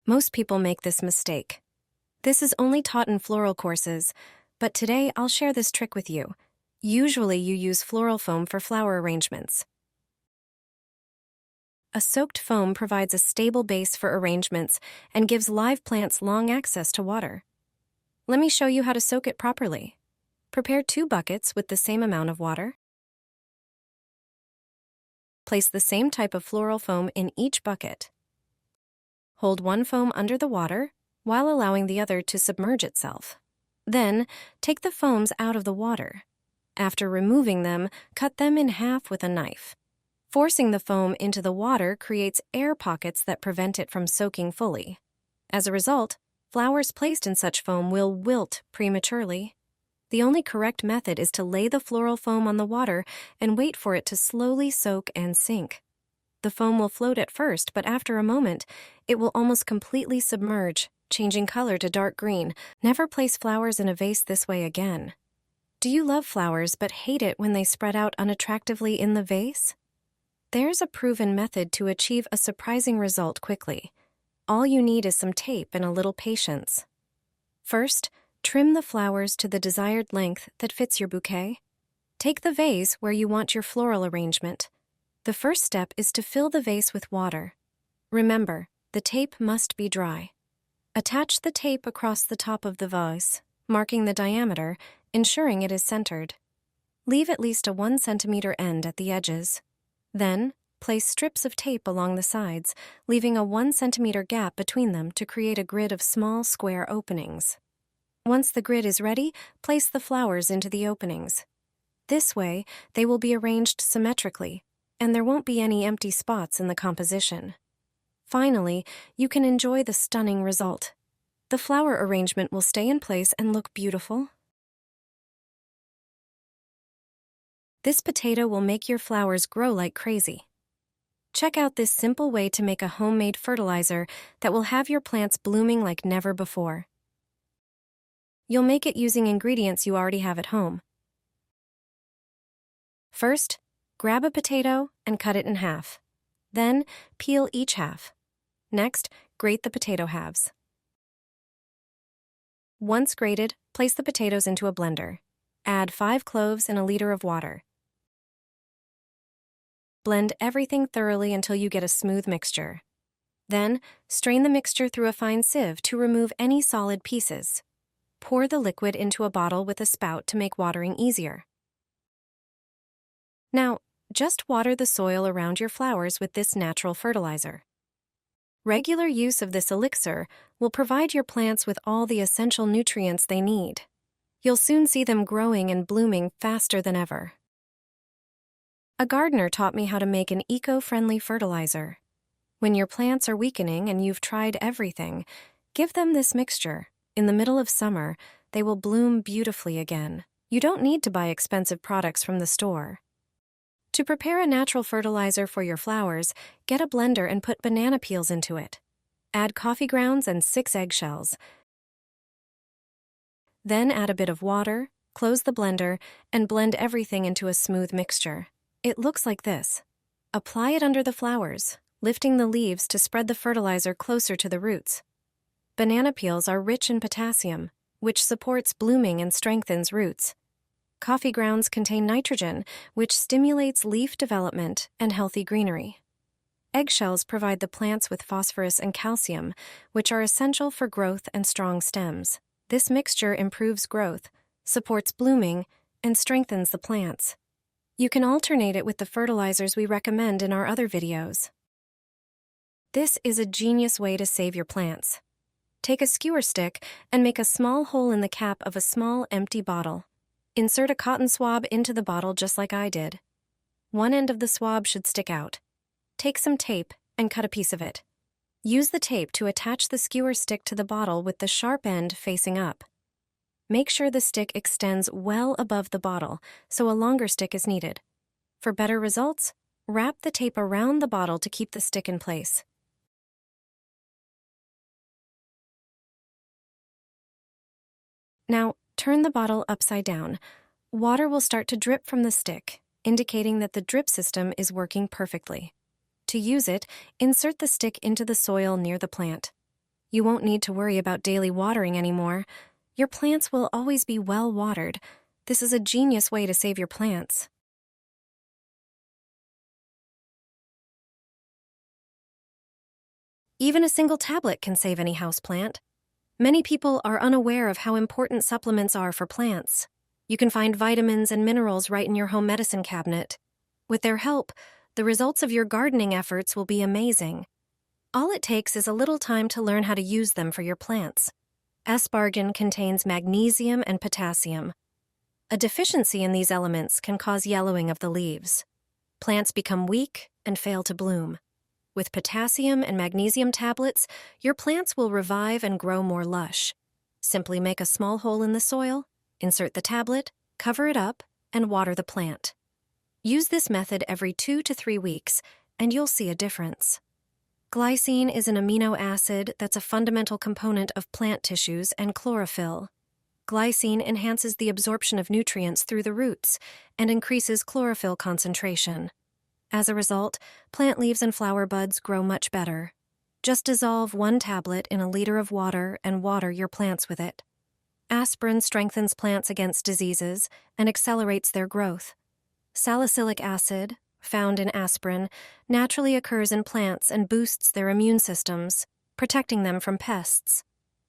Most people make this mistake. This is only taught in floral courses, but today I'll share this trick with you. Usually you use floral foam for flower arrangements. A soaked foam provides a stable base for arrangements and gives live plants long access to water. Let me show you how to soak it properly. Prepare 2 buckets with the same amount of water. Place the same type of floral foam in each bucket. Hold one foam under the water while allowing the other to submerge itself. Then, take the foams out of the water. After removing them, cut them in half with a knife. Forcing the foam into the water creates air pockets that prevent it from soaking fully. As a result, flowers placed in such foam will wilt prematurely. The only correct method is to lay the floral foam on the water and wait for it to slowly soak and sink. The foam will float at first, but after a moment, it will almost completely submerge, changing color to dark green. Never place flowers in a vase this way again. Do you love flowers but hate it when they spread out unattractively in the vase? There's a proven method to achieve a surprising result quickly. All you need is some tape and a little patience. First, trim the flowers to the desired length that fits your bouquet. Take the vase where you want your floral arrangement. The first step is to fill the vase with water. Remember, the tape must be dry. Attach the tape across the top of the vase, marking the diameter, ensuring it is centered. Leave at least a 1 centimeter end at the edges. Then, place strips of tape along the sides, leaving a 1 centimeter gap between them to create a grid of small square openings. Once the grid is ready, place the flowers into the openings. This way, they will be arranged symmetrically, and there won't be any empty spots in the composition. Finally, you can enjoy the stunning result. The flower arrangement will stay in place and look beautiful. This potato will make your flowers grow like crazy. Check out this simple way to make a homemade fertilizer that will have your plants blooming like never before. You'll make it using ingredients you already have at home. First, grab a potato and cut it in half. Then, peel each half. Next, grate the potato halves. Once grated, place the potatoes into a blender. Add 5 cloves and a liter of water. Blend everything thoroughly until you get a smooth mixture. Then, strain the mixture through a fine sieve to remove any solid pieces. Pour the liquid into a bottle with a spout to make watering easier. Now, just water the soil around your flowers with this natural fertilizer. Regular use of this elixir will provide your plants with all the essential nutrients they need. You'll soon see them growing and blooming faster than ever. A gardener taught me how to make an eco-friendly fertilizer. When your plants are weakening and you've tried everything, give them this mixture. In the middle of summer, they will bloom beautifully again. You don't need to buy expensive products from the store. To prepare a natural fertilizer for your flowers, get a blender and put banana peels into it. Add coffee grounds and 6 eggshells. Then add a bit of water, close the blender, and blend everything into a smooth mixture. It looks like this. Apply it under the flowers, lifting the leaves to spread the fertilizer closer to the roots. Banana peels are rich in potassium, which supports blooming and strengthens roots. Coffee grounds contain nitrogen, which stimulates leaf development and healthy greenery. Eggshells provide the plants with phosphorus and calcium, which are essential for growth and strong stems. This mixture improves growth, supports blooming, and strengthens the plants. You can alternate it with the fertilizers we recommend in our other videos. This is a genius way to save your plants. Take a skewer stick and make a small hole in the cap of a small empty bottle. Insert a cotton swab into the bottle just like I did. One end of the swab should stick out. Take some tape and cut a piece of it. Use the tape to attach the skewer stick to the bottle with the sharp end facing up. Make sure the stick extends well above the bottle, so a longer stick is needed. For better results, wrap the tape around the bottle to keep the stick in place. Now, turn the bottle upside down. Water will start to drip from the stick, indicating that the drip system is working perfectly. To use it, insert the stick into the soil near the plant. You won't need to worry about daily watering anymore. Your plants will always be well watered. This is a genius way to save your plants. Even a single tablet can save any houseplant. Many people are unaware of how important supplements are for plants. You can find vitamins and minerals right in your home medicine cabinet. With their help, the results of your gardening efforts will be amazing. All it takes is a little time to learn how to use them for your plants. Asparagine contains magnesium and potassium. A deficiency in these elements can cause yellowing of the leaves. Plants become weak and fail to bloom. With potassium and magnesium tablets, your plants will revive and grow more lush. Simply make a small hole in the soil, insert the tablet, cover it up, and water the plant. Use this method every 2 to 3 weeks, and you'll see a difference. Glycine is an amino acid that's a fundamental component of plant tissues and chlorophyll. Glycine enhances the absorption of nutrients through the roots and increases chlorophyll concentration. As a result, plant leaves and flower buds grow much better. Just dissolve 1 tablet in a liter of water and water your plants with it. Aspirin strengthens plants against diseases and accelerates their growth. Salicylic acid, found in aspirin, naturally occurs in plants and boosts their immune systems, protecting them from pests.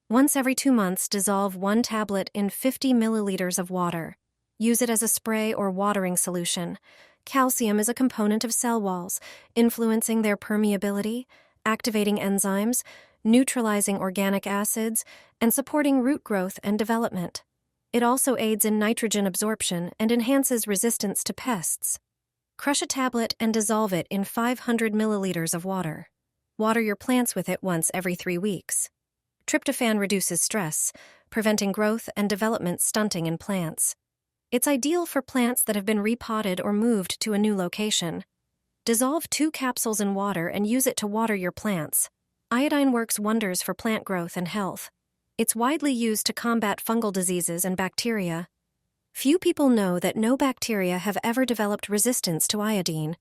Once every 2 months, dissolve 1 tablet in 50 milliliters of water. Use it as a spray or watering solution. Calcium is a component of cell walls, influencing their permeability, activating enzymes, neutralizing organic acids, and supporting root growth and development. It also aids in nitrogen absorption and enhances resistance to pests. Crush a tablet and dissolve it in 500 milliliters of water. Water your plants with it once every 3 weeks. Tryptophan reduces stress, preventing growth and development stunting in plants. It's ideal for plants that have been repotted or moved to a new location. Dissolve 2 capsules in water and use it to water your plants. Iodine works wonders for plant growth and health. It's widely used to combat fungal diseases and bacteria. Few people know that no bacteria have ever developed resistance to iodine.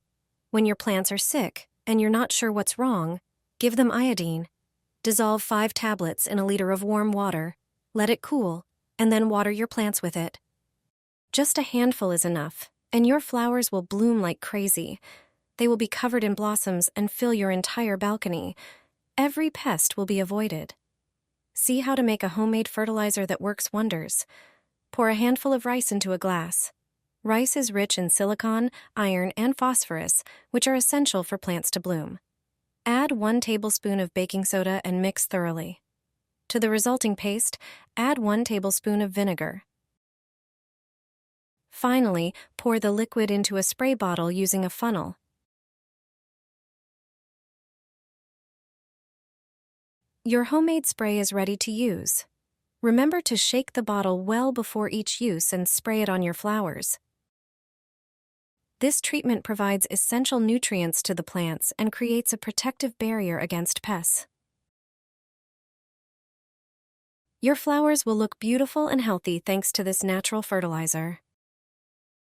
When your plants are sick and you're not sure what's wrong, give them iodine. Dissolve 5 tablets in a liter of warm water, let it cool, and then water your plants with it. Just a handful is enough, and your flowers will bloom like crazy. They will be covered in blossoms and fill your entire balcony. Every pest will be avoided. See how to make a homemade fertilizer that works wonders. Pour a handful of rice into a glass. Rice is rich in silicon, iron, and phosphorus, which are essential for plants to bloom. Add 1 tablespoon of baking soda and mix thoroughly. To the resulting paste, add 1 tablespoon of vinegar. Finally, pour the liquid into a spray bottle using a funnel. Your homemade spray is ready to use. Remember to shake the bottle well before each use and spray it on your flowers. This treatment provides essential nutrients to the plants and creates a protective barrier against pests. Your flowers will look beautiful and healthy thanks to this natural fertilizer.